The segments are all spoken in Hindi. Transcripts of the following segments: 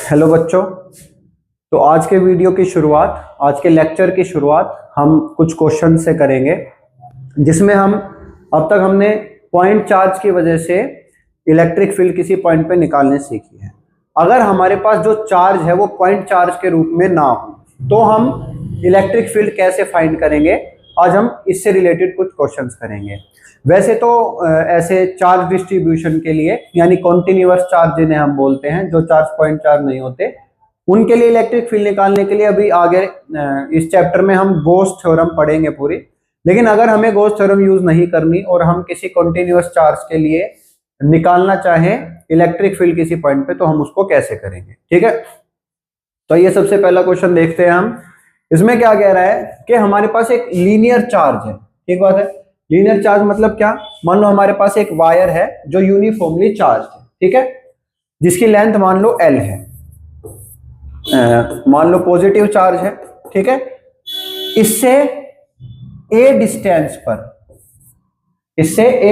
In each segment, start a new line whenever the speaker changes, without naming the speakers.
हेलो बच्चों। तो आज के वीडियो की शुरुआत, आज के लेक्चर की शुरुआत हम कुछ क्वेश्चन से करेंगे, जिसमें हम अब तक हमने पॉइंट चार्ज की वजह से इलेक्ट्रिक फील्ड किसी पॉइंट पे निकालने सीखी है। अगर हमारे पास जो चार्ज है वो पॉइंट चार्ज के रूप में ना हो तो हम इलेक्ट्रिक फील्ड कैसे फाइंड करेंगे, आज हम इससे रिलेटेड कुछ क्वेश्चंस करेंगे। वैसे तो ऐसे चार्ज डिस्ट्रीब्यूशन के लिए, यानी कॉन्टिन्यूअस चार्ज जिन्हें हम बोलते हैं, जो चार्ज पॉइंट चार्ज नहीं होते, उनके लिए इलेक्ट्रिक फील्ड निकालने के लिए अभी आगे इस चैप्टर में हम गॉस थ्योरम पढ़ेंगे पूरी। लेकिन अगर हमें गॉस थ्योरम यूज नहीं करनी और हम किसी कॉन्टिन्यूअस चार्ज के लिए निकालना चाहें इलेक्ट्रिक फील्ड किसी पॉइंट पे, तो हम उसको कैसे करेंगे, ठीक है। तो ये सबसे पहला क्वेश्चन देखते हैं हम। इसमें क्या कह रहा है कि हमारे पास एक लीनियर चार्ज है, ठीक बात है। लीनियर चार्ज मतलब क्या, मान लो हमारे पास एक वायर है जो यूनिफॉर्मली चार्ज है, ठीक है, जिसकी लेंथ मान लो L है, मान लो पॉजिटिव चार्ज है, ठीक है। इससे a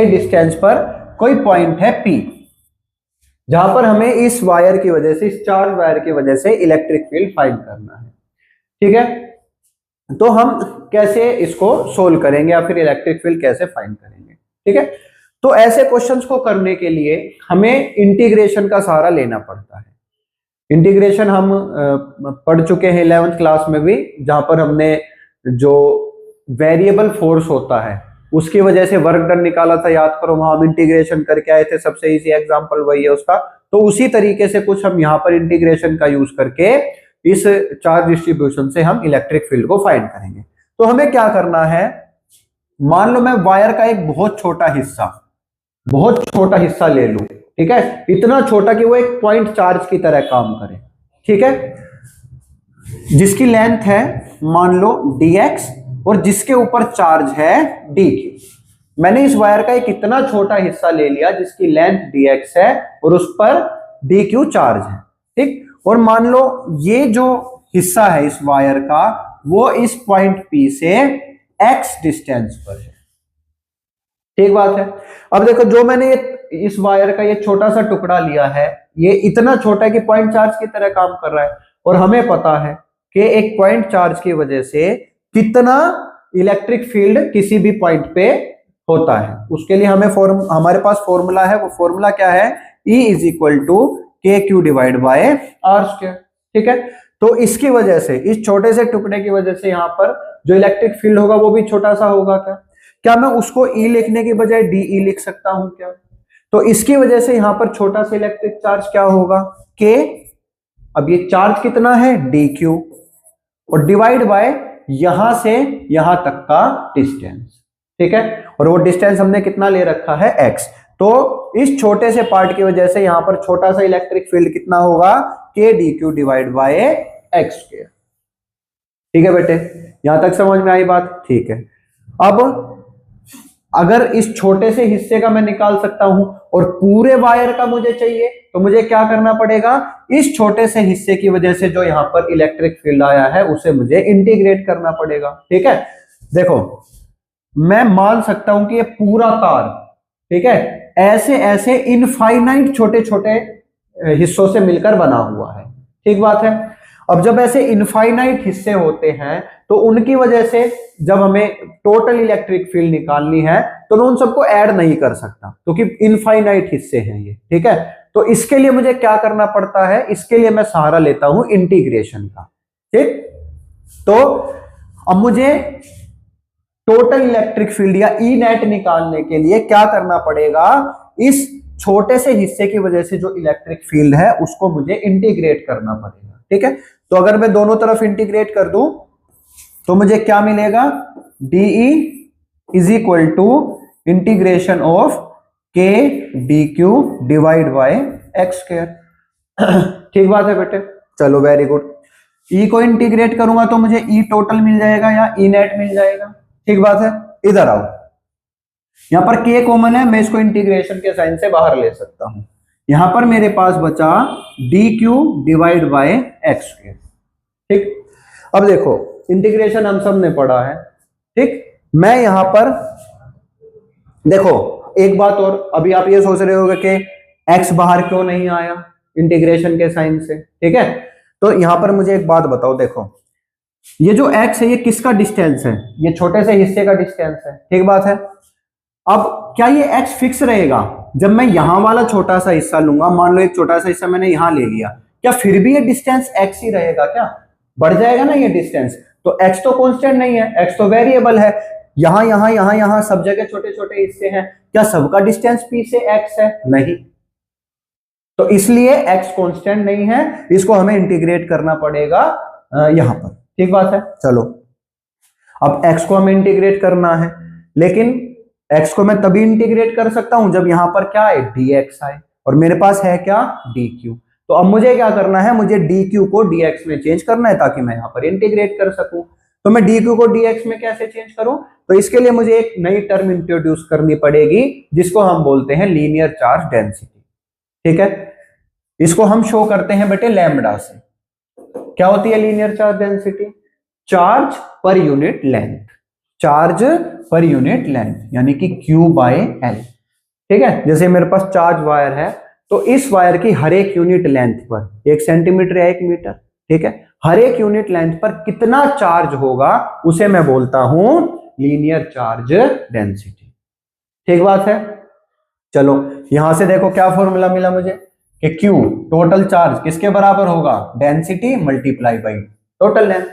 डिस्टेंस पर कोई पॉइंट है P, जहां पर हमें इस वायर की वजह से, इस चार्ज वायर की वजह से इलेक्ट्रिक फील्ड फाइंड करना है, ठीक है। तो हम कैसे इसको सोल्व करेंगे या फिर इलेक्ट्रिक फील्ड कैसे फाइंड करेंगे, ठीक है। तो ऐसे क्वेश्चंस को करने के लिए हमें इंटीग्रेशन का सहारा लेना पड़ता है। इंटीग्रेशन हम पढ़ चुके हैं 11th क्लास में भी, जहां पर हमने जो वेरिएबल फोर्स होता है उसकी वजह से वर्क डन निकाला था, याद करो, वहां हम इंटीग्रेशन करके आए थे। सबसे इजी एग्जांपल वही है उसका। तो उसी तरीके से कुछ हम यहाँ पर इंटीग्रेशन का यूज करके इस चार्ज डिस्ट्रीब्यूशन से हम इलेक्ट्रिक फील्ड को फाइंड करेंगे। तो हमें क्या करना है, मान लो मैं वायर का एक बहुत छोटा हिस्सा ले लूं, ठीक है, इतना छोटा कि वो एक पॉइंट चार्ज की तरह काम करे, ठीक है, जिसकी लेंथ है मान लो dx और जिसके ऊपर चार्ज है dq। मैंने इस वायर का एक इतना छोटा हिस्सा ले लिया जिसकी लेंथ dx है और उस पर dq चार्ज है, ठीक। और मान लो ये जो हिस्सा है इस वायर का, वो इस पॉइंट P से x डिस्टेंस पर है, ठीक बात है। अब देखो, जो मैंने इस वायर का ये छोटा सा टुकड़ा लिया है, ये इतना छोटा है कि पॉइंट चार्ज की तरह काम कर रहा है, और हमें पता है कि एक पॉइंट चार्ज की वजह से कितना इलेक्ट्रिक फील्ड किसी भी पॉइंट पे होता है। उसके लिए हमें हमारे पास फॉर्मूला है। वो फॉर्मूला क्या है, E is equal to KQ divide by R square, ठीक है। तो इसकी वजह से, इस छोटे से टुकड़े की वजह से यहाँ पर जो इलेक्ट्रिक फील्ड होगा वो भी छोटा सा होगा। क्या मैं उसको E लिखने की बजाय DE लिख सकता हूं क्या? तो इसकी वजह से यहां पर छोटा सा इलेक्ट्रिक चार्ज क्या होगा, K। अब ये चार्ज कितना है, dq, और डिवाइड बाय यहां से यहां तक का डिस्टेंस, ठीक है। और वो डिस्टेंस हमने कितना ले रखा है, x। तो इस छोटे से पार्ट की वजह से यहां पर छोटा सा इलेक्ट्रिक फील्ड कितना होगा, K dq divide by x square, ठीक है बेटे। यहां तक समझ में आई बात, ठीक है। अब अगर इस छोटे से हिस्से का मैं निकाल सकता हूं और पूरे वायर का मुझे चाहिए, तो मुझे क्या करना पड़ेगा, इस छोटे से हिस्से की वजह से जो यहां पर इलेक्ट्रिक फील्ड आया है उसे मुझे इंटीग्रेट करना पड़ेगा, ठीक है। देखो, मैं मान सकता हूं कि ये पूरा तार, ठीक है, ऐसे ऐसे इनफाइनाइट छोटे छोटे हिस्सों से मिलकर बना हुआ है, ठीक बात है। अब जब ऐसे इनफाइनाइट हिस्से होते हैं तो उनकी वजह से जब हमें टोटल इलेक्ट्रिक फील्ड निकालनी है तो मैं उन सबको ऐड नहीं कर सकता, क्योंकि इनफाइनाइट हिस्से हैं ये, ठीक है। तो इसके लिए मुझे क्या करना पड़ता है, इसके लिए मैं सहारा लेता हूं इंटीग्रेशन का, ठीक। तो अब मुझे टोटल इलेक्ट्रिक फील्ड या ई नेट निकालने के लिए क्या करना पड़ेगा, इस छोटे से हिस्से की वजह से जो इलेक्ट्रिक फील्ड है उसको मुझे इंटीग्रेट करना पड़ेगा, ठीक है। तो अगर मैं दोनों तरफ इंटीग्रेट कर दूं तो मुझे क्या मिलेगा, DE is equal to integration of K dq divide by x square, ठीक बात है बेटे। चलो, वेरी गुड। E को इंटीग्रेट करूंगा तो मुझे E टोटल मिल जाएगा या E नेट मिल जाएगा, ठीक बात है। इधर आओ, यहां पर K कॉमन है, मैं इसको इंटीग्रेशन के साइन से बाहर ले सकता हूं। यहां पर मेरे पास बचा dq divide by x square, ठीक। अब देखो, इंटीग्रेशन हम सब ने पढ़ा है, ठीक। मैं यहां पर देखो, एक बात और, अभी आप ये सोच रहे होगे कि एक्स बाहर क्यों नहीं आया इंटीग्रेशन के साइन से, ठीक है। तो यहां पर मुझे एक बात बताओ, देखो ये जो एक्स है ये किसका डिस्टेंस है, ये छोटे से हिस्से का डिस्टेंस है, ठीक बात है। अब क्या ये एक्स फिक्स रहेगा, जब मैं यहां वाला छोटा सा हिस्सा लूंगा, मान लो एक छोटा सा हिस्सा मैंने यहां ले लिया, क्या फिर भी ये डिस्टेंस एक्स ही रहेगा, क्या बढ़ जाएगा ना ये डिस्टेंस। तो एक्स तो कांस्टेंट नहीं है, एक्स तो वेरिएबल है, यहां यहां यहां यहां सब जगह छोटे छोटे हिस्से हैं, क्या सबका डिस्टेंस पी से एक्स है, नहीं। तो इसलिए एक्स कांस्टेंट नहीं है, इसको हमें इंटीग्रेट करना पड़ेगा यहां पर, ठीक बात है। चलो अब एक्स को हमें इंटीग्रेट करना है, लेकिन एक्स को मैं तभी इंटीग्रेट कर सकता हूं जब यहां पर क्या है, dx आए, और मेरे पास है क्या, dq। तो अब मुझे क्या करना है, मुझे dq को dx में चेंज करना है ताकि मैं यहां पर इंटीग्रेट कर सकूं। तो मैं dq को dx में कैसे चेंज करूं, तो इसके लिए मुझे एक नई टर्म इंट्रोड्यूस करनी पड़ेगी जिसको हम बोलते हैं लीनियर चार्ज डेंसिटी, ठीक है। इसको हम शो करते हैं बेटे लैम्बडा से। क्या होती है linear charge density, charge per unit length, charge per unit length यानी कि Q बाय L, ठीक है। जैसे मेरे पास चार्ज वायर है, तो इस वायर की हर एक यूनिट लेंथ पर, 1 सेंटीमीटर या 1 मीटर, ठीक है, हर एक यूनिट लेंथ पर कितना चार्ज होगा उसे मैं बोलता हूं लीनियर चार्ज डेंसिटी, ठीक बात है। चलो यहां से देखो क्या फॉर्मूला मिला मुझे कि Q टोटल चार्ज किसके बराबर होगा, density multiply by total length,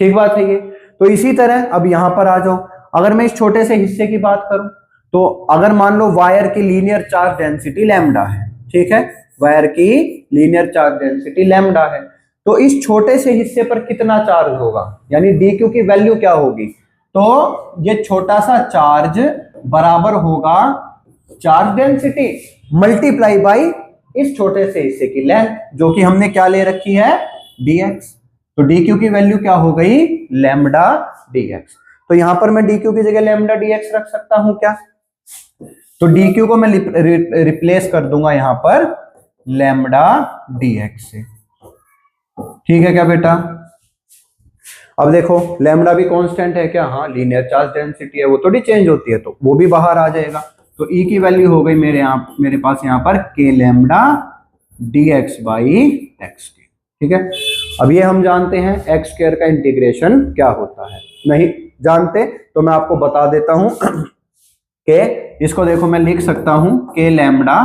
ठीक बात है ये। तो इसी तरह अब यहां पर आ जाओ, अगर मैं इस छोटे से हिस्से की बात करूं, तो अगर मान लो वायर की लीनियर चार्ज डेंसिटी लैम्बडा है, ठीक है, वायर की लीनियर चार्ज डेंसिटी लैम्बडा है, तो इस छोटे से हिस्से पर कितना चार्ज होगा, यानी dq की वैल्यू क्या होगी, तो ये छोटा सा चार्ज बराबर होगा चार्ज डेंसिटी मल्टीप्लाई बाई इस छोटे से हिस्से की लेंथ, जो कि हमने क्या ले रखी है, dx। तो dq की वैल्यू क्या हो गई, लैम्बडा dx। तो यहां पर मैं dq की जगह लैम्बडा dx रख सकता हूं क्या, तो dq को मैं रिप्लेस कर दूंगा यहां पर लैम्बडा dx से, ठीक है क्या बेटा। अब देखो लैम्बडा भी कांस्टेंट है क्या, हाँ लीनियर चार्ज डेंसिटी है, वो थोड़ी चेंज होती है, तो वो भी बाहर आ जाएगा। तो E की वैल्यू हो गई मेरे पास यहाँ पर k lambda dx by x, ठीक है। अब ये हम जानते हैं एक्स स्क्वायर का इंटीग्रेशन क्या होता है, नहीं जानते तो मैं आपको बता देता हूं कि इसको देखो मैं लिख सकता हूं k लैम्बडा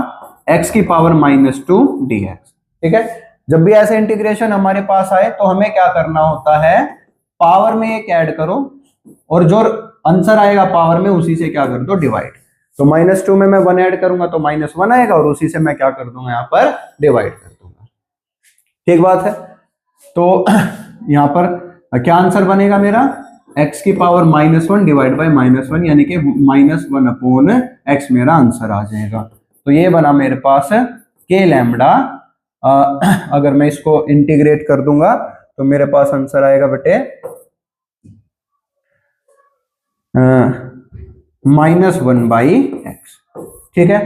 x की पावर -2 dx, ठीक है। जब भी ऐसे इंटीग्रेशन हमारे पास आए तो हमें क्या करना होता है, पावर में एक ऐड करो और जो आंसर आएगा पावर में उसी से क्या कर दो, डिवाइड। तो -2 में मैं 1 ऐड करूंगा तो -1 आएगा और उसी से मैं क्या कर दूंगा, यहाँ पर डिवाइड कर दूंगा, ठीक बात है। तो यहां पर क्या आंसर बनेगा मेरा, x की पावर -1 डिवाइड बाई -1 यानी कि -1 अपॉन x मेरा आंसर आ जाएगा। तो ये बना मेरे पास k लैम्बडा, अगर मैं इसको इंटीग्रेट कर दूंगा तो मेरे पास आंसर आएगा बेटे -1 बाई एक्स, ठीक है।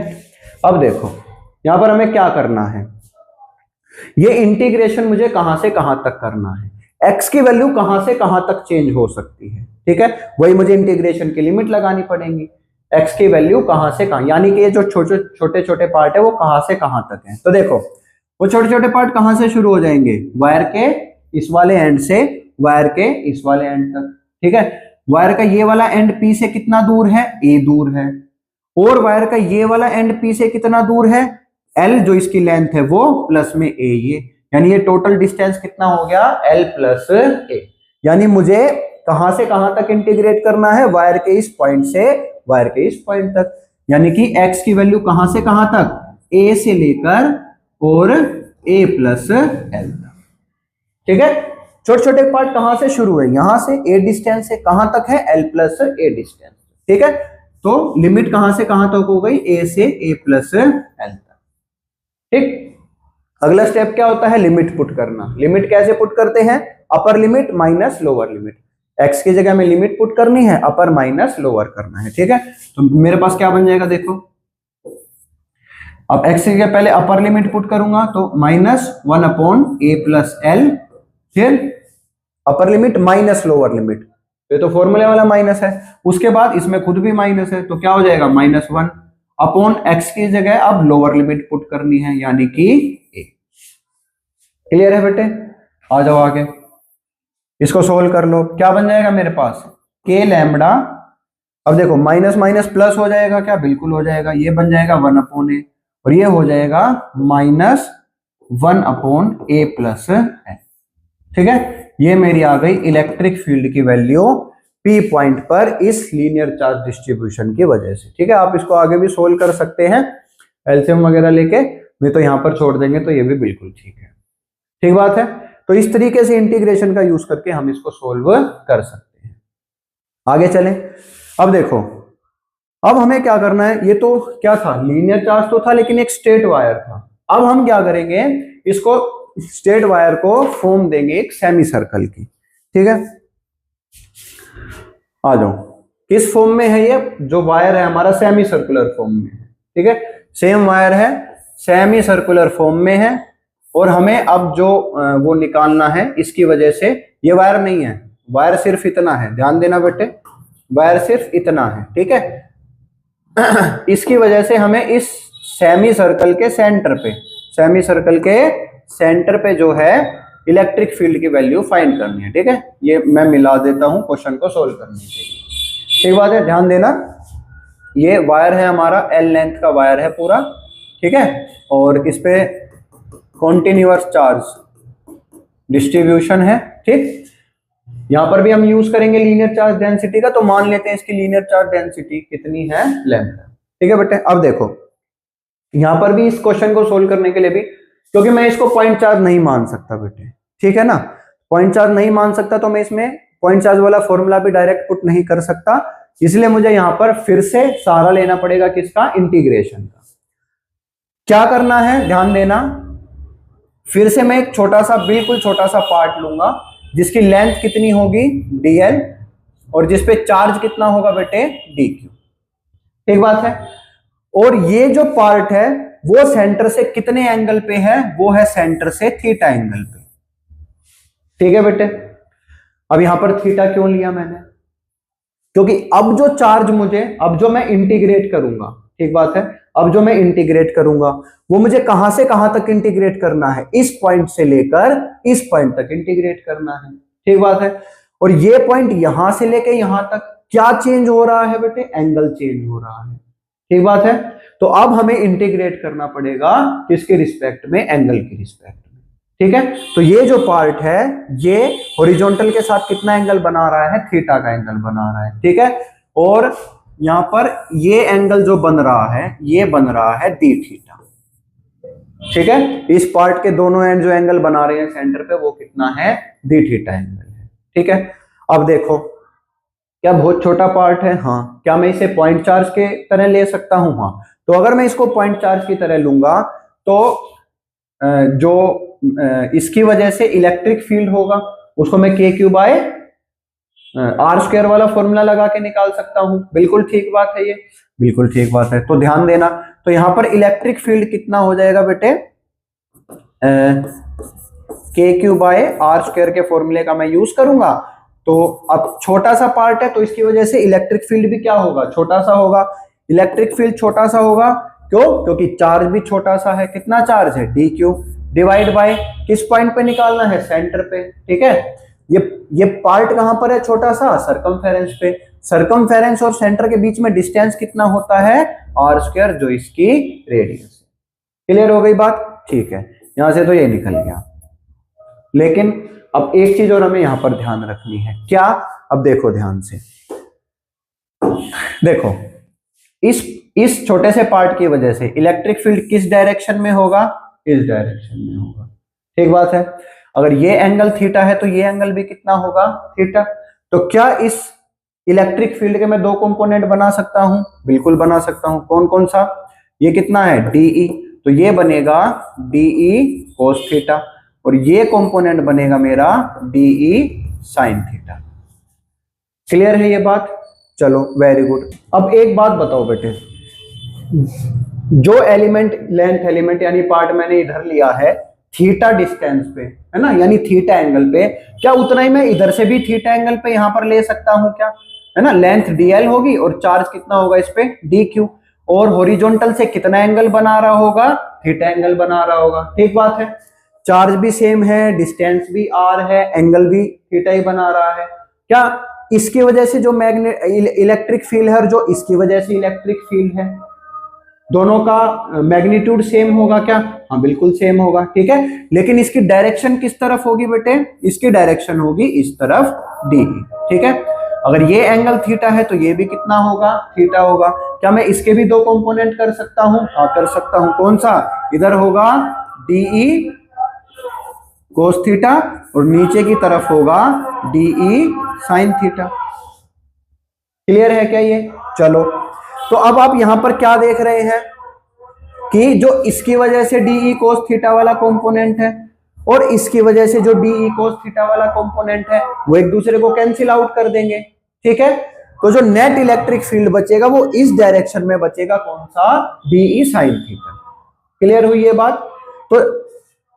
अब देखो यहां पर हमें क्या करना है, ये इंटीग्रेशन मुझे कहां से कहां तक करना है, x की वैल्यू कहां से कहां तक चेंज हो सकती है, ठीक है, वही मुझे इंटीग्रेशन की लिमिट लगानी पड़ेगी, x की वैल्यू कहां से कहां, यानी कि ये जो छोटे छोटे पार्ट है वो कहां से कहां तक है। तो देखो वो छोटे छोटे पार्ट कहां से शुरू हो जाएंगे, वायर के इस वाले एंड से वायर के इस वाले एंड तक, ठीक है। वायर का ये वाला एंड P से कितना दूर है, a दूर है, और वायर का ये वाला एंड P से कितना दूर है, L जो इसकी लेंथ है वो प्लस में a, ये यानी ये टोटल डिस्टेंस कितना हो गया, L प्लस a। यानी मुझे कहां से कहां तक इंटीग्रेट करना है, वायर के इस पॉइंट से वायर के इस पॉइंट तक, यानी कि x की वैल्यू कहां से कहां तक, a से लेकर और a प्लस l तक, ठीक है। छोटे छोटे पार्ट कहां से शुरू है, यहां से a डिस्टेंस से कहां तक है, l प्लस a डिस्टेंस, ठीक है। तो लिमिट कहां से कहां तक हो गई, a से a प्लस l तक, ठीक। अगला स्टेप क्या होता है, लिमिट पुट करना। लिमिट कैसे पुट करते हैं, अपर limit minus lower limit, x की जगह में लिमिट पुट करनी है, अपर माइनस लोअर करना है, ठीक है। तो मेरे पास क्या बन जाएगा, देखो अब x की जगह पहले अपर लिमिट पुट करूंगा तो -1 अपॉन a प्लस l, फिर अपर लिमिट माइनस लोअर लिमिट, ये तो फॉर्मूले वाला माइनस है, उसके बाद इसमें खुद भी माइनस है तो क्या हो जाएगा -1 अपॉन एक्स की जगह अब लोअर लिमिट पुट करनी है, यानी कि ए। क्लियर है बेटे? आ जाओ आगे, इसको सोल्व कर लो। क्या बन जाएगा मेरे पास? के लैम्बडा, अब देखो माइनस माइनस प्लस हो जाएगा क्या? बिल्कुल हो जाएगा। ये बन जाएगा 1 अपॉन ए और ये हो जाएगा -1 अपॉन ए प्लस है। ठीक है, ये मेरी आ गई इलेक्ट्रिक फील्ड की वैल्यू पी पॉइंट पर इस लीनियर चार्ज डिस्ट्रीब्यूशन की वजह से। ठीक है, आप इसको आगे भी सोल्व कर सकते हैं एलसीएम वगैरह लेके, नहीं तो यहां पर छोड़ देंगे तो ये भी बिल्कुल ठीक है। ठीक बात है, तो इस तरीके से इंटीग्रेशन का यूज करके हम इसको सोल्व कर सकते हैं। आगे चलें। अब देखो, अब हमें क्या करना है, ये तो क्या था, लीनियर चार्ज तो था लेकिन एक स्ट्रेट वायर था। अब हम क्या करेंगे, इसको स्ट्रेट वायर को फॉर्म देंगे एक सेमी सर्कल की। ठीक है, आ जाओ, किस फॉर्म में है ये? जो वायर है हमारा सेमी सर्कुलर फॉर्म में है। ठीक है, सेम वायर है, सेमी सर्कुलर फॉर्म में है, और हमें अब जो वो निकालना है, इसकी वजह से ये वायर नहीं है, वायर सिर्फ इतना है, ध्यान देना बेटे, वायर सिर्फ इतना है। ठीक है, इसकी वजह से हमें इस सेमी सर्कल के सेंटर पे, सेमी सर्कल के सेंटर पे जो है इलेक्ट्रिक फील्ड की वैल्यू फाइंड करनी है। ठीक है, ये मैं मिला देता हूं क्वेश्चन को सोल्व करने के लिए। ठीक बात है, ध्यान देना, ये वायर है हमारा, एल लेंथ का वायर है पूरा। ठीक है, और इस पे कॉन्टिन्यूअस चार्ज डिस्ट्रीब्यूशन है। ठीक, यहां पर भी हम यूज करेंगे लीनियर चार्ज डेंसिटी का, तो मान लेते हैं इसकी लीनियर चार्ज डेंसिटी कितनी है, लैम्डा। ठीक है बेटे, अब देखो यहां पर भी इस क्वेश्चन को सोल्व करने के लिए भी, क्योंकि मैं इसको पॉइंट चार्ज नहीं मान सकता बेटे, ठीक है ना, पॉइंट चार्ज नहीं मान सकता, तो मैं इसमें पॉइंट चार्ज वाला फॉर्मूला भी डायरेक्ट पुट नहीं कर सकता, इसलिए मुझे यहां पर फिर से सहारा लेना पड़ेगा किसका, इंटीग्रेशन का। क्या करना है ध्यान देना, फिर से मैं एक छोटा सा, बिल्कुल छोटा सा पार्ट लूंगा जिसकी लेंथ कितनी होगी, dl, और जिसपे चार्ज कितना होगा बेटे, dq। ठीक बात है, और ये जो पार्ट है वो सेंटर से कितने एंगल पे है, वो है सेंटर से थीटा एंगल पे। ठीक है बेटे, अब यहां पर थीटा क्यों लिया मैंने, क्योंकि अब जो चार्ज मुझे, अब जो मैं इंटीग्रेट करूंगा, ठीक बात है, अब जो मैं इंटीग्रेट करूंगा वो मुझे कहां से कहां तक इंटीग्रेट करना है, इस पॉइंट से लेकर इस पॉइंट तक इंटीग्रेट करना है। ठीक बात है, और ये पॉइंट यहां से लेकर यहां तक क्या चेंज हो रहा है बेटे, एंगल चेंज हो रहा है। ठीक बात है, तो अब हमें इंटीग्रेट करना पड़ेगा किसके रिस्पेक्ट में, एंगल के रिस्पेक्ट में। ठीक है, तो ये जो पार्ट है ये हॉरिजॉन्टल के साथ कितना एंगल बना रहा है, थीटा का एंगल बना रहा है। ठीक है, और यहां पर ये एंगल जो बन रहा है ये बन रहा है डी थीटा। ठीक है, इस पार्ट के दोनों एंड जो एंगल बना रहे हैं सेंटर पे वो कितना है, डी थीटा एंगल है। ठीक है, अब देखो क्या बहुत छोटा पार्ट है, हाँ, क्या मैं इसे पॉइंट चार्ज के तरह ले सकता हूं, हाँ, तो अगर मैं इसको पॉइंट चार्ज की तरह लूंगा तो जो इसकी वजह से इलेक्ट्रिक फील्ड होगा उसको मैं के क्यू बाय आर स्क्वायर वाला फॉर्मूला लगा के निकाल सकता हूं। बिल्कुल ठीक बात है, ये बिल्कुल ठीक बात है। तो ध्यान देना, तो यहां पर इलेक्ट्रिक फील्ड कितना हो जाएगा बेटे, के क्यू बाय आर स्क्वायर के फॉर्मूले का मैं यूज करूंगा। तो अब छोटा सा पार्ट है तो इसकी वजह से इलेक्ट्रिक फील्ड भी क्या होगा, छोटा सा होगा। इलेक्ट्रिक फील्ड छोटा सा होगा क्यों, क्योंकि चार्ज भी छोटा सा है, कितना चार्ज है, डी क्यू, डिवाइड बाय किस पॉइंट पे निकालना है, सेंटर पे। ठीक है, ये पार्ट कहां पर है, छोटा सा, सरकमफेरेंस पे। सरकमफेरेंस और सेंटर के बीच में डिस्टेंस कितना होता है, आर स्क्वायर, जो इसकी रेडियस। क्लियर हो गई बात, ठीक है, यहां से तो ये निकल गया। लेकिन अब एक चीज और हमें यहां पर ध्यान रखनी है, क्या, अब देखो ध्यान से, देखो इस छोटे से पार्ट की वजह से इलेक्ट्रिक फील्ड किस डायरेक्शन में होगा, इस डायरेक्शन में होगा। ठीक बात है, अगर ये एंगल थीटा है तो ये एंगल भी कितना होगा, थीटा। तो क्या इस इलेक्ट्रिक फील्ड के मैं दो कंपोनेंट बना सकता हूं, बिल्कुल बना सकता हूं। कौन कौन सा, ये कितना है, डीई, तो ये बनेगा डीई कोस थीटा, और ये कंपोनेंट बनेगा मेरा डीई साइन थीटा। क्लियर है ये बात, चलो वेरी गुड। अब एक बात बताओ बेटे, जो एलिमेंट, लेंथ एलिमेंट यानी पार्ट मैंने इधर लिया है थीटा डिस्टेंस पे, है ना, यानी थीटा एंगल पे, क्या उतना ही मैं इधर से भी थीटा एंगल पे यहां पर ले सकता हूं क्या, है ना, लेंथ डीएल होगी और चार्ज कितना होगा इस पे, डी क्यू। और हॉरिजॉन्टल से कितना एंगल बना रहा होगा, थीटा एंगल बना रहा होगा। ठीक बात है, चार्ज भी सेम है, डिस्टेंस भी आर है, एंगल भी थीटा ही बना रहा है। क्या इसकी वजह से जो इलेक्ट्रिक फील्ड है और जो इसकी वजह से इलेक्ट्रिक फील्ड है, दोनों का मैग्नीट्यूड सेम होगा क्या? हाँ बिल्कुल सेम होगा। ठीक है, लेकिन इसकी डायरेक्शन किस तरफ होगी बेटे? इसकी डायरेक्शन होगी इस तरफ डी की। ठीक है, अगर ये एंगल थीटा है तो ये भी कितना होगा? थीटा होगा। क्या मैं इसके भी दो कंपोनेंट कर सकता हूं? हाँ कर सकता हूं। कौन सा? इधर होगा डीई कोस थीटा और नीचे की तरफ होगा डीई साइन थीटा। क्लियर है क्या ये? चलो, तो अब आप यहां पर क्या देख रहे हैं कि जो इसकी वजह से डीई कोस थीटा वाला कंपोनेंट है और इसकी वजह से जो डीई कोस थीटा वाला कंपोनेंट है वो एक दूसरे को कैंसिल आउट कर देंगे। ठीक है, तो जो नेट इलेक्ट्रिक फील्ड बचेगा वो इस डायरेक्शन में बचेगा। कौन सा? DE sine theta. क्लियर हुई ये बात? तो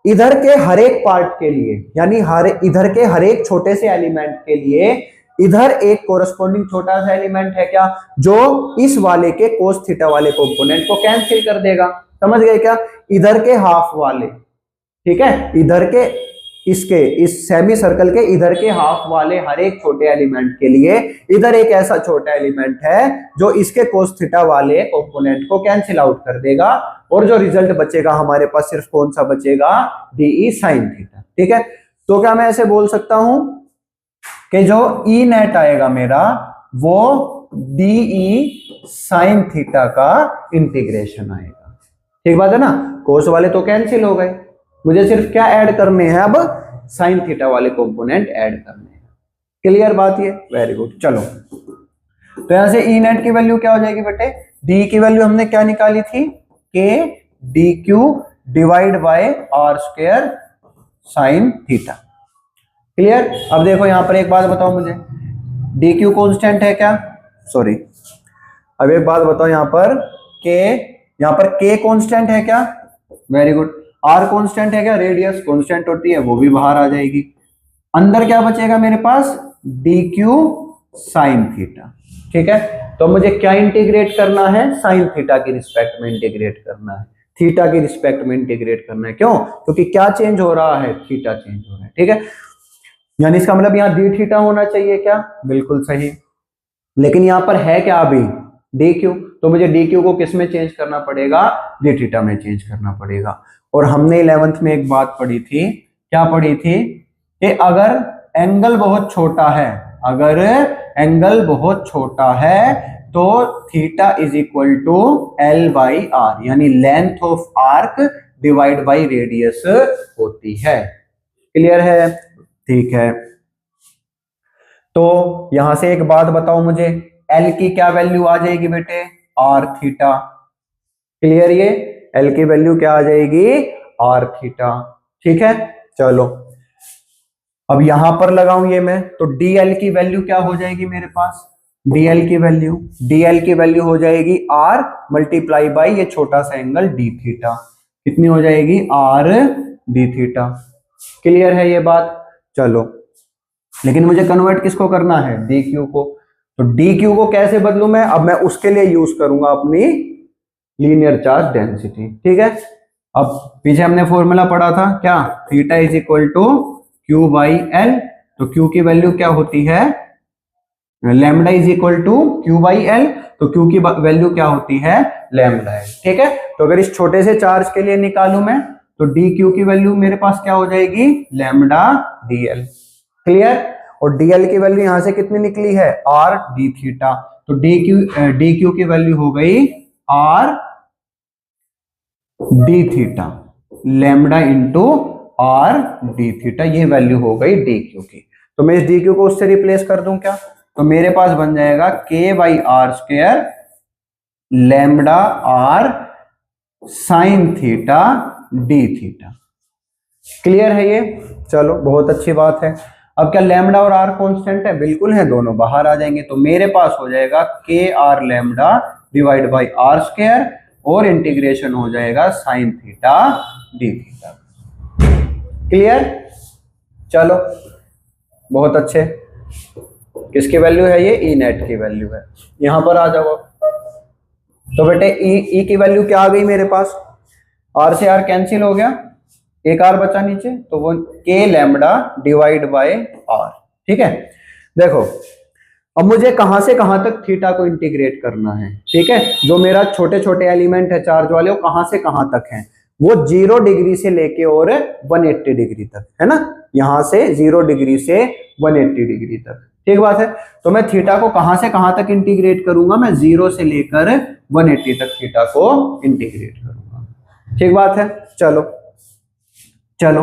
इधर के हर एक पार्ट के लिए, यानी इधर के हर एक छोटे से एलिमेंट के लिए इधर एक कोरस्पॉन्डिंग छोटा सा एलिमेंट है क्या, जो इस वाले के कोस थीटा वाले कंपोनेंट को कैंसिल कर देगा। समझ गए क्या? इधर के हाफ वाले, ठीक है, इधर के इसके इस सेमी सर्कल के इधर के हाफ वाले हर एक छोटे एलिमेंट के लिए इधर एक ऐसा छोटा एलिमेंट है जो इसके कोस थीटा वाले कंपोनेंट को कैंसिल आउट कर देगा और जो रिजल्ट बचेगा हमारे पास सिर्फ कौन सा बचेगा? DE sine theta. ठीक है, तो क्या मैं ऐसे बोल सकता हूं कि जो ई नेट आएगा मेरा वो डीई साइन थीटा का इंटीग्रेशन आएगा। ठीक बात है ना? कोस वाले तो कैंसिल हो गए, मुझे सिर्फ क्या ऐड करने हैं? अब साइन थीटा वाले कंपोनेंट ऐड करने हैं। क्लियर बात ये? Very good. चलो, तो यहां से ई नेट की वैल्यू क्या हो जाएगी बेटे? डी की वैल्यू हमने क्या निकाली थी? K D Q divide by R square sine theta. Clear? अब देखो यहां पर एक बात बताओ मुझे, डी क्यू कॉन्स्टेंट है क्या? सॉरी, अब एक बात बताओ, यहां पर के कॉन्स्टेंट है क्या? Very good. आर कॉन्स्टेंट है क्या? रेडियस कॉन्स्टेंट होती है, वो भी बाहर आ जाएगी। अंदर क्या बचेगा मेरे पास? D q sine theta. ठीक है, तो मुझे क्या इंटीग्रेट करना है? साइन थीटा की रिस्पेक्ट में इंटीग्रेट करना है, थीटा की रिस्पेक्ट में इंटीग्रेट करना है। क्यों? क्योंकि क्या चेंज हो रहा है? थीटा चेंज हो रहा है। ठीक है, यानी इसका मतलब यहाँ डी थीटा होना चाहिए क्या? बिल्कुल सही, लेकिन यहाँ पर है क्या अभी? डी क्यू, तो मुझे डी क्यू को किस में चेंज करना पड़ेगा? डी थीटा में चेंज करना पड़ेगा। और हमने 11th में एक बात पढ़ी थी, क्या पढ़ी थी? कि अगर एंगल बहुत छोटा है, अगर एंगल बहुत छोटा है तो theta is equal to l by r, यानी length of arc divide by radius होती है। क्लियर है? ठीक है, तो यहां से एक बात बताओ मुझे, एल की क्या वैल्यू आ जाएगी बेटे? R theta. क्लियर? ये एल की वैल्यू क्या आ जाएगी? R theta. ठीक है, चलो अब यहां पर लगाऊं ये मैं, तो डीएल की वैल्यू क्या हो जाएगी मेरे पास? डीएल की वैल्यू हो जाएगी आर मल्टीप्लाई बाई ये छोटा सा एंगल डी थीटा। कितनी हो जाएगी? R D theta. क्लियर है ये बात? चलो, लेकिन मुझे कन्वर्ट किसको करना है? डी क्यू को। तो डी क्यू को कैसे बदलूं मैं? अब मैं उसके लिए यूज करूंगा अपनी लीनियर चार्ज डेंसिटी। ठीक है, अब पीछे हमने फॉर्मूला पढ़ा था क्या? Theta is equal to Q by L. तो क्यू की वैल्यू क्या होती है? Lambda is equal to Q by L. तो क्यू की वैल्यू क्या होती है? Lambda L. ठीक है, तो अगर इस छोटे से चार्ज के लिए निकालूं मैं, तो डी क्यू की वैल्यू मेरे पास क्या हो जाएगी? Lambda D L. क्लियर? और डीएल की वैल्यू यहां से कितनी निकली है? R D theta. तो डी क्यू की वैल्यू हो गई R D theta, lambda into R D theta, ये वैल्यू हो गई डी क्यू की। तो मैं इस डी क्यू को उससे रिप्लेस कर दूं क्या? तो मेरे पास बन जाएगा K by R square lambda R sine theta D theta. Clear है ये? चलो, बहुत अच्छी बात है। अब क्या लैम्डा और आर कांस्टेंट है? बिल्कुल है, दोनों बाहर आ जाएंगे। तो मेरे पास हो जाएगा K R lambda divide by R square और इंटीग्रेशन हो जाएगा sine theta D theta. Clear? चलो, बहुत अच्छे। किसकी वैल्यू है ये? ई नेट की वैल्यू है। यहां पर आ जाओ। तो बेटे ई की वैल्यू क्या आ गई मेरे पास, आर से आर कैंसिल हो गया, एक आर बचा नीचे, तो वो के लैम्बडा डिवाइड बाय आर। ठीक है, देखो अब मुझे कहां से कहां तक थीटा को इंटीग्रेट करना है। ठीक है, जो मेरा छोटे छोटे एलिमेंट है चार्ज वाले, वो कहां से कहां तक हैं, वो 0 डिग्री से लेके और 180 डिग्री तक है ना, यहां से 0 डिग्री से 180 डिग्री तक। ठीक बात है, तो मैं थीटा को कहां से कहां तक इंटीग्रेट करूंगा, मैं 0 से लेकर 180 तक थीटा को इंटीग्रेट करूंगा। ठीक बात है, चलो चलो,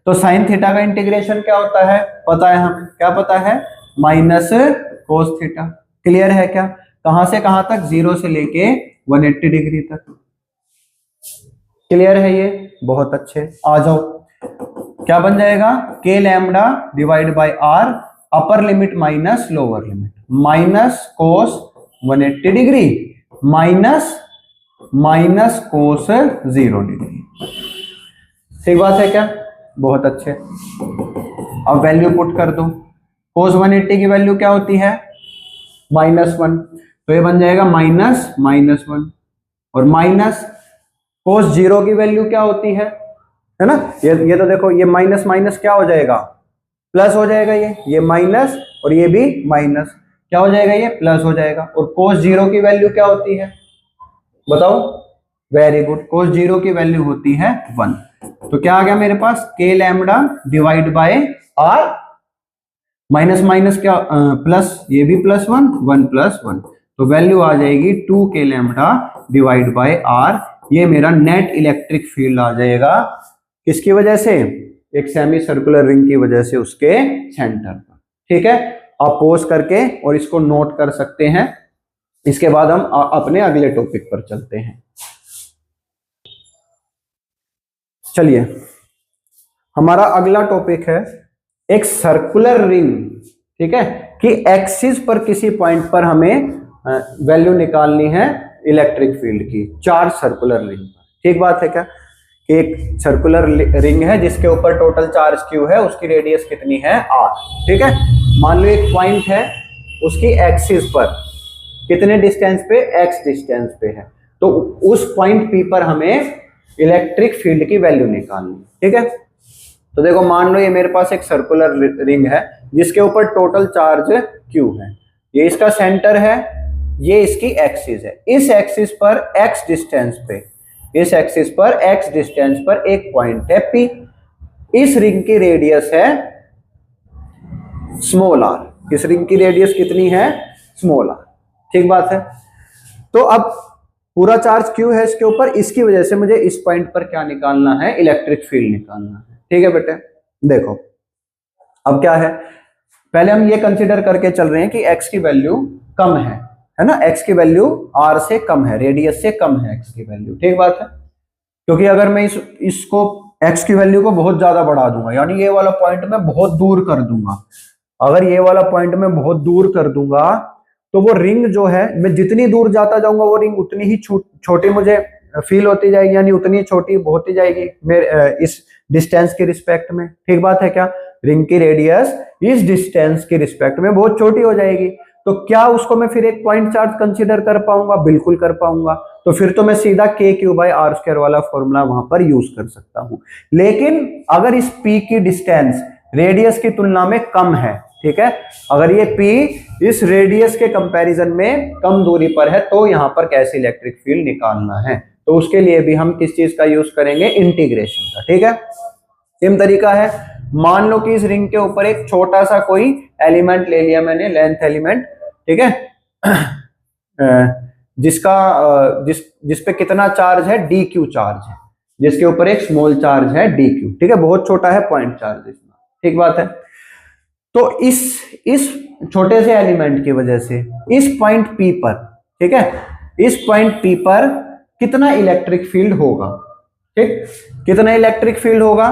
तो साइन थीटा का इंटीग्रेशन क्या होता है, पता है हमें, क्या पता है, माइनस कोस थीटा। क्लियर है क्या, कहां से कहां तक, 0 से लेके 180 डिग्री तक। क्लियर है ये, बहुत अच्छे, आ जाओ, क्या बन जाएगा, K lambda divide by R, upper limit minus lower limit, minus cos 180 degree minus minus cos 0 degree. ठीक बात है क्या, बहुत अच्छे। अब वैल्यू पुट कर दो, कोस 180 की वैल्यू क्या होती है, -1, तो ये बन जाएगा -1, और माइनस कोस 0 की वैल्यू क्या होती है ना, ये तो देखो, ये माइनस माइनस क्या हो जाएगा, प्लस हो जाएगा, ये माइनस और ये भी माइनस, क्या हो जाएगा, ये प्लस हो जाएगा। और कोस 0 की वैल्यू क्या होती है, बताओ, वेरी गुड, कोस 0 की वैल्यू होती है 1। तो क्या आ गया मेरे पास, K lambda divide by R, minus minus क्या प्लस, ये भी +1, 1 + 1, तो वैल्यू आ जाएगी 2 के लैम्बडा डिवाइड बाय आर। ये मेरा नेट इलेक्ट्रिक फील्ड आ जाएगा, किसकी वजह से, एक सेमी सर्कुलर रिंग की वजह से उसके सेंटर पर। ठीक है, आप पॉज करके और इसको नोट कर सकते हैं, इसके बाद हम अपने अगले टॉपिक पर चलते हैं। चलिए, हमारा अगला टॉपिक है एक सर्कुलर रिंग। ठीक है, कि एक्सिस पर किसी पॉइंट पर हमें वैल्यू निकालनी है इलेक्ट्रिक फील्ड की, चार सर्कुलर रिंग पर। ठीक बात है क्या, कि एक सर्कुलर रिंग है जिसके ऊपर टोटल चार्ज क्यू है, उसकी रेडियस कितनी है, आर। ठीक है, मान लो एक पॉइंट है, उसकी एक्सिस पर कितने डिस्टेंस पे, एक्स डिस्टेंस पे है, तो उस पॉइंट पी पर हमें इलेक्ट्रिक फील्ड की वैल्यू निकालनी। ठीक है, तो देखो मान लो ये मेरे पास एक सर्कुलर रिंग है जिसके ऊपर टोटल चार्ज क्यू है, ये इसका सेंटर है, ये इसकी एक्सिस है, इस एक्सिस पर एक्स डिस्टेंस पे, इस एक्सिस पर एक्स डिस्टेंस पर एक पॉइंट है पी, इस रिंग की रेडियस है स्मॉल आर, इस रिंग की रेडियस कितनी है, स्मॉल आर। ठीक बात है, तो अब पूरा चार्ज क्यू है इसके ऊपर, इसकी वजह से मुझे इस पॉइंट पर क्या निकालना है, इलेक्ट्रिक फील्ड निकालना है। ठीक है बेटे, देखो अब क्या है, पहले हम ये कंसीडर करके चल रहे हैं कि x की वैल्यू कम है ना, x की वैल्यू r से कम है, रेडियस से कम है x की वैल्यू। ठीक बात है, क्योंकि अगर मैं इसको x की वैल्यू को बहुत ज्यादा बढ़ा दूंगा, यानी ये वाला पॉइंट मैं बहुत दूर कर दूंगा, अगर ये वाला पॉइंट मैं बहुत दूर कर दूंगा, तो वो रिंग जो है, मैं जितनी दूर जाता जाऊंगा वो रिंग उतनी ही छोटी मुझे फील होती जाएगी, यानी उतनी छोटी होती जाएगी मेरे इस डिस्टेंस के रिस्पेक्ट में। ठीक बात है क्या, रिंग की रेडियस इस डिस्टेंस के रिस्पेक्ट में बहुत छोटी हो जाएगी, तो क्या उसको मैं फिर एक पॉइंट चार्ज कंसीडर कर पाऊंगा, बिल्कुल कर पाऊंगा। तो फिर तो मैं सीधा k3/r² वाला फॉर्मूला वहां पर यूज कर सकता हूं। लेकिन अगर इस p की डिस्टेंस रेडियस की तुलना में कम है, ठीक है, अगर ये p इस रेडियस के कंपैरिजन में कम दूरी पर है, तो यहां पर कैसे इलेक्ट्रिक फील्ड निकालना है, तो उसके लिए भी हम किस चीज का यूज करेंगे, इंटीग्रेशन का। ठीक है, सेम तरीका है, मान लो कि इस रिंग के ऊपर एक छोटा सा कोई एलिमेंट ले लिया मैंने, लेंथ एलिमेंट, ठीक है, जिस पे कितना चार्ज है, dq चार्ज है, जिसके ऊपर एक स्मॉल चार्ज है dq। ठीक है, बहुत छोटा है पॉइंट चार्ज इसमें। ठीक बात है, तो इस छोटे से एलिमेंट की वजह से इस पॉइंट P पर, ठीक है, इस पॉइंट P पर कितना इलेक्ट्रिक फील्ड होगा, ठीक, कितना इलेक्ट्रिक फील्ड होगा,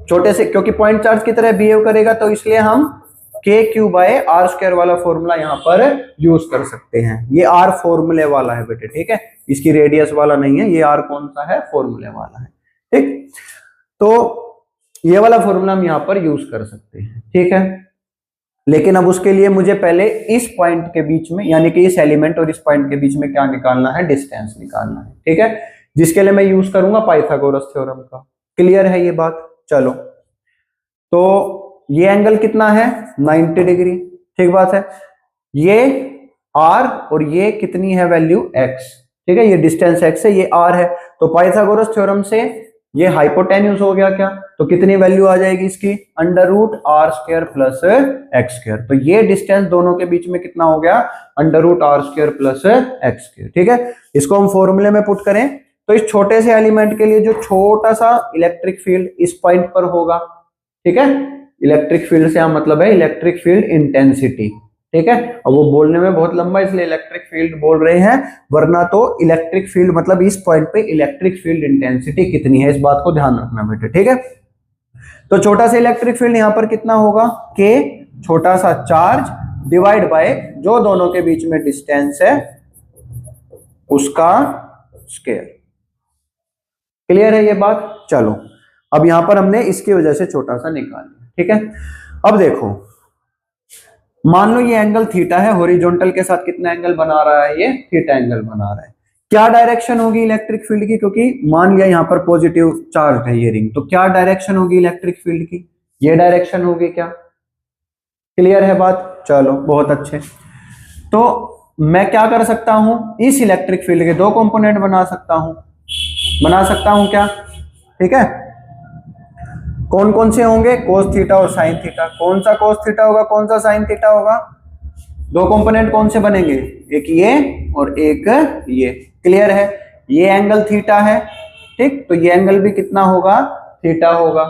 छोटे से, क्योंकि पॉइंट चार्ज की तरह बिहेव करेगा, तो इसलिए हम k3/r² वाला फॉर्मूला यहां पर यूज कर सकते हैं। ये r फॉर्मूले वाला है बेटे, ठीक है, इसकी रेडियस वाला नहीं है, ये r कौन सा है, फॉर्मूले वाला है। ठीक, तो ये वाला फॉर्मूला हम यहां पर यूज कर सकते हैं। ठीक है, लेकिन अब उसके लिए मुझे पहले इस पॉइंट के बीच में, यानी कि इस एलिमेंट और इस पॉइंट के बीच में क्या निकालना है, डिस्टेंस निकालना है। ठीक है, जिसके लिए मैं यूज करूंगा पाइथागोरस थ्योरम का। क्लियर है ये बात? चलो, तो ये एंगल कितना है, 90 डिग्री। ठीक बात है, ये r और ये कितनी है वैल्यू, x। ठीक है, ये डिस्टेंस x है, ये r है। तो पाइथागोरस थ्योरम से ये हाइपोटेन्यूज हो गया क्या, तो कितनी वैल्यू आ जाएगी इसकी, under root are square plus x square. तो ये डिस्टेंस दोनों के बीच में कितना हो गया, under root are square plus x square. ठीक है, इसको हम फॉर्मूले में पुट करें तो इस छोटे से एलिमेंट के लिए जो छोटा सा इलेक्ट्रिक फील्ड इस पॉइंट पर होगा, ठीक है, इलेक्ट्रिक फील्ड से हम मतलब है इलेक्ट्रिक फील्ड इंटेंसिटी। ठीक है, और वो बोलने में बहुत लंबा इसलिए इलेक्ट्रिक फील्ड बोल रहे हैं, वरना तो इलेक्ट्रिक फील्ड मतलब इस पॉइंट पे इलेक्ट्रिक फील्ड इंटेंसिटी कितनी है, इस बात को ध्यान रखना बेटे। ठीक है, तो छोटा सा इलेक्ट्रिक फील्ड यहां पर कितना होगा, के छोटा सा चार्ज डिवाइड बाय जो दोनों के बीच में डिस्टेंस है उसका स्क्वायर। क्लियर है ये बात? चलो, अब यहां पर हमने इसकी वजह से छोटा सा निकाल लिया। ठीक है, अब देखो, मान लो ये एंगल थीटा है, हॉरिजॉन्टल के साथ कितना एंगल बना रहा है, ये थीटा एंगल बना रहा है। क्या डायरेक्शन होगी इलेक्ट्रिक फील्ड की, क्योंकि मान लिया यहां पर पॉजिटिव चार्ज है ये रिंग, तो क्या डायरेक्शन होगी इलेक्ट्रिक फील्ड की, ये डायरेक्शन होगी क्या? क्लियर है बात? चलो, बहुत अच्छे। तो मैं क्या कर सकता हूं, इस इलेक्ट्रिक फील्ड के दो कंपोनेंट बना सकता हूं क्या? ठीक है, कौन कौन से होंगे, कोस थीटा और साइन थीटा। कौन सा कोस थीटा होगा, कौन सा साइन थीटा होगा? दो कंपोनेंट कौन से बनेंगे, एक ये और एक ये। क्लियर है, ये एंगल थीटा है, ठीक, तो ये एंगल भी कितना होगा, थीटा होगा।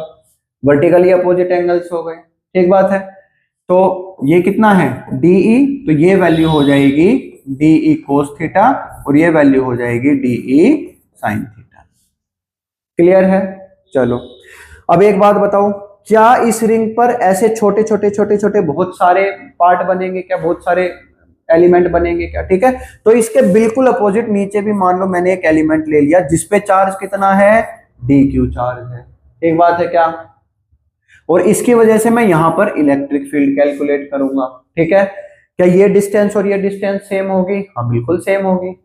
वर्टिकली अपोजिट एंगल्स हो गए। ठीक बात है, तो ये कितना है, डीई, तो ये वैल्यू हो जाएगी डीई कोस थीटा और ये वैल्यू हो जाएगी डीई साइन थीटा। क्लियर है? चलो, अब एक बात बताओ, क्या इस रिंग पर ऐसे छोटे छोटे छोटे छोटे बहुत सारे पार्ट बनेंगे क्या, बहुत सारे एलिमेंट बनेंगे क्या? ठीक है, तो इसके बिल्कुल अपोजिट नीचे भी मान लो मैंने एक एलिमेंट ले लिया जिसपे चार्ज कितना है, डी क्यू चार्ज है। एक बात है क्या, और इसकी वजह से मैं यहां पर इलेक्ट्रिक फील्ड कैलकुलेट करूंगा। ठीक है, क्या ये डिस्टेंस और ये डिस्टेंस सेम होगी? हाँ, बिल्कुल सेम होगी।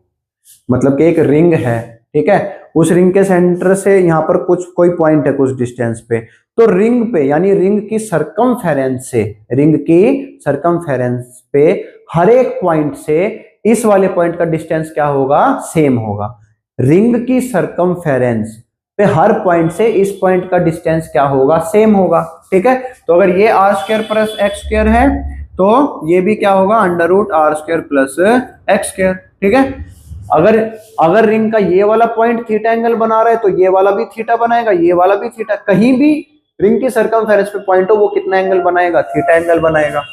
मतलब कि एक रिंग है, ठीक है, उस रिंग के सेंटर से यहां पर कोई पॉइंट है कुछ डिस्टेंस पे, तो रिंग पे यानी रिंग की सरकमफेरेंस से, रिंग की सरकमफेरेंस पे हर एक पॉइंट से इस वाले पॉइंट का डिस्टेंस क्या होगा, सेम होगा। रिंग की सरकमफेरेंस पे हर पॉइंट से इस पॉइंट का डिस्टेंस क्या होगा, सेम होगा। ठीक है, तो अगर ये R square plus x square है तो ये भी क्या होगा, under root are square plus x square. ठीक है, अगर रिंग का ये वाला पॉइंट थीटा एंगल बना रहा है तो ये वाला भी थीटा बनाएगा, ये वाला भी थीटा, कहीं भी रिंग की सर्कमफेरेंस पे पॉइंट हो वो कितना एंगल बनाएगा, थीटा एंगल बनाएगा।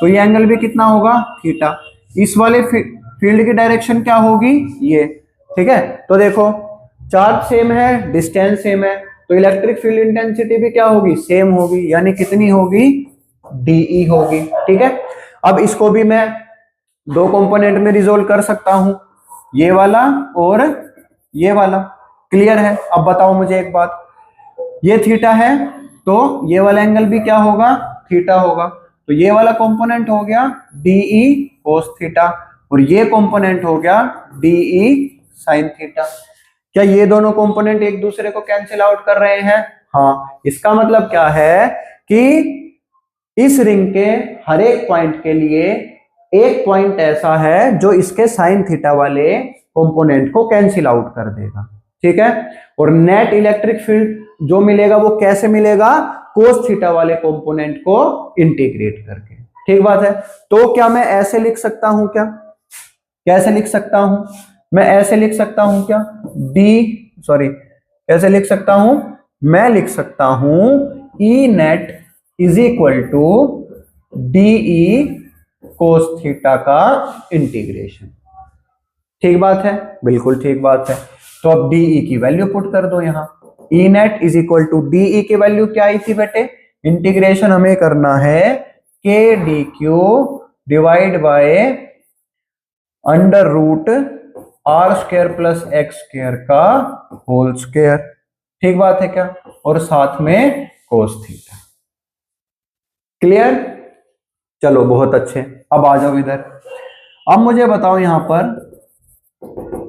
तो ये एंगल भी कितना होगा, थीटा। इस वाले फील्ड की डायरेक्शन क्या होगी, ये। ठीक है, तो देखो, चार्ज सेम है, डिस्टेंस सेम है, तो इलेक्ट्रिक फील्ड इंटेंसिटी भी क्या होगी, सेम होगी, यानी कितनी होगी, डीई होगी। ठीक है, अब इसको भी मैं दो कंपोनेंट में रिजोल्व कर सकता हूं, ये वाला और ये वाला। क्लियर है? अब बताओ मुझे एक बात, ये थीटा है तो ये वाला एंगल भी क्या होगा, थीटा होगा। तो ये वाला कंपोनेंट हो गया डीई कोस थीटा और ये कंपोनेंट हो गया डीई साइन थीटा। क्या ये दोनों कंपोनेंट एक दूसरे को कैंसिल आउट कर रहे हैं? हाँ, इसका मतलब क्या है कि इस रिंग के हर एक पॉइंट के लिए एक पॉइंट ऐसा है जो इसके साइन थीटा वाले कंपोनेंट को कैंसिल आउट कर देगा। ठीक है, और नेट इलेक्ट्रिक फील्ड जो मिलेगा वो कैसे मिलेगा, कोस थीटा वाले कंपोनेंट को इंटीग्रेट करके। ठीक बात है, तो क्या मैं ऐसे लिख सकता हूं क्या, कैसे लिख सकता हूं, मैं ऐसे लिख सकता हूं क्या, कैसे लिख सकता हूं, मैं लिख सकता हूं E net is equal to dE cos theta का इंटीग्रेशन। ठीक बात है, बिल्कुल ठीक बात है। तो अब डीई की वैल्यू पुट कर दो यहां, E net is equal to dE की वैल्यू क्या आई थी बेटे, इंटीग्रेशन हमें करना है के D Q divide by under root are square plus x square का होल स्क्वायर। ठीक बात है क्या, और साथ में कोस थीटा। क्लियर? चलो बहुत अच्छे, अब आ जाओ इधर। अब मुझे बताओ यहां पर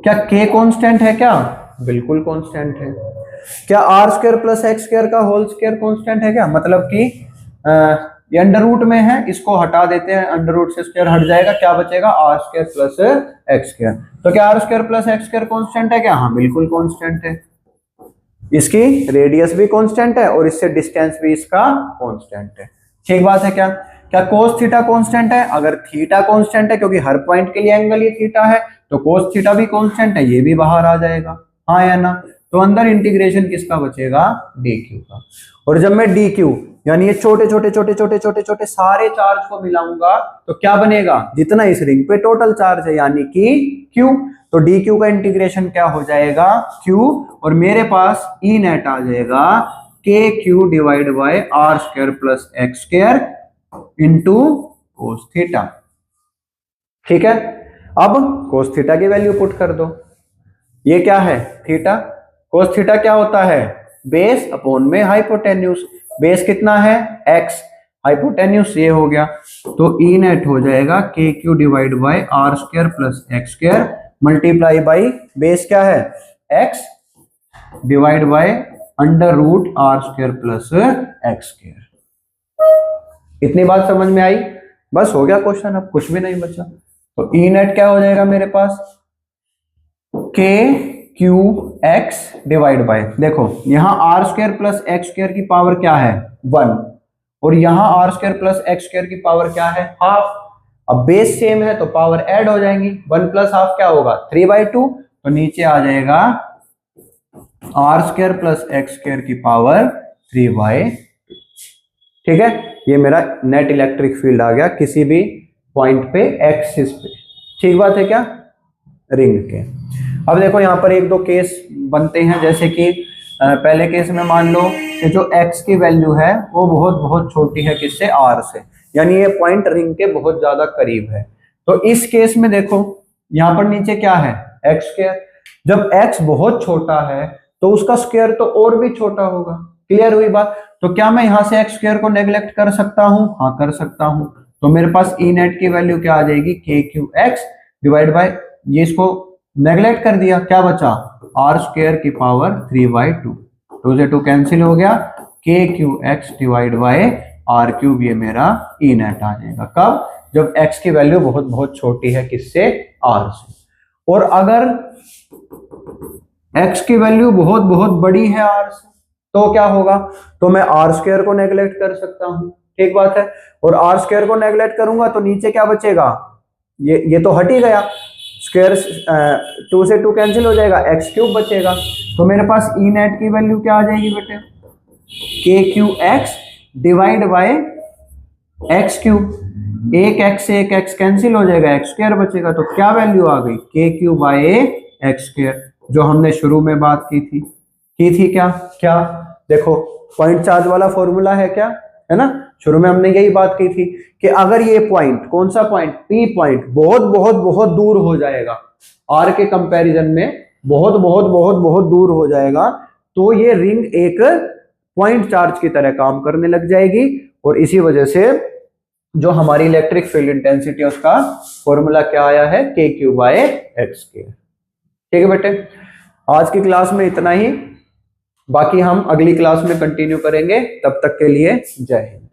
क्या k कांस्टेंट है क्या? बिल्कुल कांस्टेंट है। क्या R square plus x square का होल स्क्वायर कांस्टेंट है क्या? मतलब कि ये अंडर रूट में है, इसको हटा देते हैं, अंडर रूट से स्क्वायर हट जाएगा, क्या बचेगा? R square plus x square. तो क्या R square plus x square constant है क्या? हाँ बिल्कुल कांस्टेंट है। इसकी रेडियस भी कांस्टेंट है और इससे डिस्टेंस भी इसका कांस्टेंट है। ठीक बात है क्या? क्या कोस थीटा कांस्टेंट है? अगर थीटा कांस्टेंट है, क्योंकि हर पॉइंट के लिए एंगल ये थीटा है, तो कोस थीटा भी कांस्टेंट है, ये भी बाहर आ जाएगा, हाँ या ना? तो अंदर इंटीग्रेशन किसका बचेगा? डी क्यू का। और जब मैं डी क्यू यानी ये छोटे छोटे छोटे छोटे छोटे छोटे सारे चार्ज को मिलाऊंगा तो क्या बनेगा? जितना इस रिंग पे टोटल चार्ज है यानी कि क्यू। तो डी क्यू का इंटीग्रेशन क्या हो जाएगा? क्यू। और मेरे पास ई नेट आ जाएगा K Q divide by R square plus x square into cos theta. ठीक है, अब कोस थीटा की वैल्यू पुट कर दो। ये क्या है? थीटा। कोस थीटा क्या होता है? बेस अपॉन में हाइपोटेन्यूज। बेस कितना है? एक्स, हाइपोटेन्यूज ये हो गया, तो ई नेट हो जाएगा K Q divide by R square plus x square multiply by base क्या है? X divide by under root are square plus x square. इतनी बात समझ में आई? बस हो गया क्वेश्चन, अब कुछ भी नहीं बचा। तो ई नेट क्या हो जाएगा मेरे पास? के क्यू एक्स डिवाइड बाय, देखो यहां R square plus x square की पावर क्या है? 1, और यहां R square plus x square की पावर क्या है? हाफ। अब बेस सेम है तो पावर ऐड हो जाएंगी, 1 प्लस हाफ क्या होगा? 3/2। तो नीचे आ जाएगा R square plus x square की पावर 3/2। ठीक है, ये मेरा नेट इलेक्ट्रिक फील्ड आ गया किसी भी पॉइंट पे एक्सिस पे। ठीक बात है क्या? रिंग के। अब देखो यहाँ पर एक दो केस बनते हैं, जैसे कि पहले केस में मान लो कि जो x की वैल्यू है वो बहुत बहुत छोटी है, किससे? r से, यानी ये पॉइंट रिंग के बहुत ज्यादा करीब है। तो इस केस में देखो यहाँ पर नीचे क्या है? X square. जब x बहुत छोटा है तो उसका स्क्वायर तो और भी छोटा होगा। क्लियर हुई बात? तो क्या मैं यहाँ से एक्स स्क्वायर को नेग्लेक्ट कर सकता हूँ? हाँ कर सकता हूँ। तो मेरे पास ई नेट की वैल्यू क्या आ जाएगी? के क्यू एक्स डिवाइड बाय, ये इसको नेग्लेक्ट कर दिया, क्या बचा? आर स्क्वायर की पावर 3/2। 2 से 2 कैंसिल हो गया, K Q X divide by R cube, ये मेरा ई नेट आ जाएगा। कब? जब एक्स की वैल्यू बहुत बहुत छोटी है, किससे? आर से। और अगर एक्स की वैल्यू बहुत बहुत बड़ी है आर से, तो क्या होगा? तो मैं आर स्क्वायर को नेग्लेक्ट कर सकता हूं। ठीक बात है। और आर स्क्वायर को नेग्लेक्ट करूंगा तो नीचे क्या बचेगा? ये तो हट ही गया, स्क्वायर 2 से 2 कैंसिल हो जाएगा, एक्स क्यूब बचेगा। तो मेरे पास ई नेट की वैल्यू क्या आ जाएगी बेटे? के Q X divide bye x cube. एक एक्स से एक एक्स कैंसिल हो जाएगा, एक्स स्क्वायर बचेगा। तो क्या वैल्यू आ गई? के क्यू बाय एक्स स्क्वायर, जो हमने शुरू में बात की थी। क्या क्या देखो, पॉइंट चार्ज वाला फॉर्मूला है क्या, है ना? शुरू में हमने यही बात की थी कि अगर ये पॉइंट, कौन सा पॉइंट? पी पॉइंट बहुत बहुत बहुत दूर हो जाएगा, आर के कंपैरिजन में बहुत बहुत बहुत बहुत दूर हो जाएगा, तो ये रिंग एक पॉइंट चार्ज की तरह काम करने लग जाएगी। और इसी वजह से जो हमारी इलेक्ट्रिक फील्ड इंटेंसिटी है उसका फॉर्मूला क्या आया है? के क्यू बाय एक्स स्क्वायर। ठीक है बेटे, आज की क्लास में इतना ही, बाकी हम अगली क्लास में कंटिन्यू करेंगे। तब तक के लिए जय हिंद।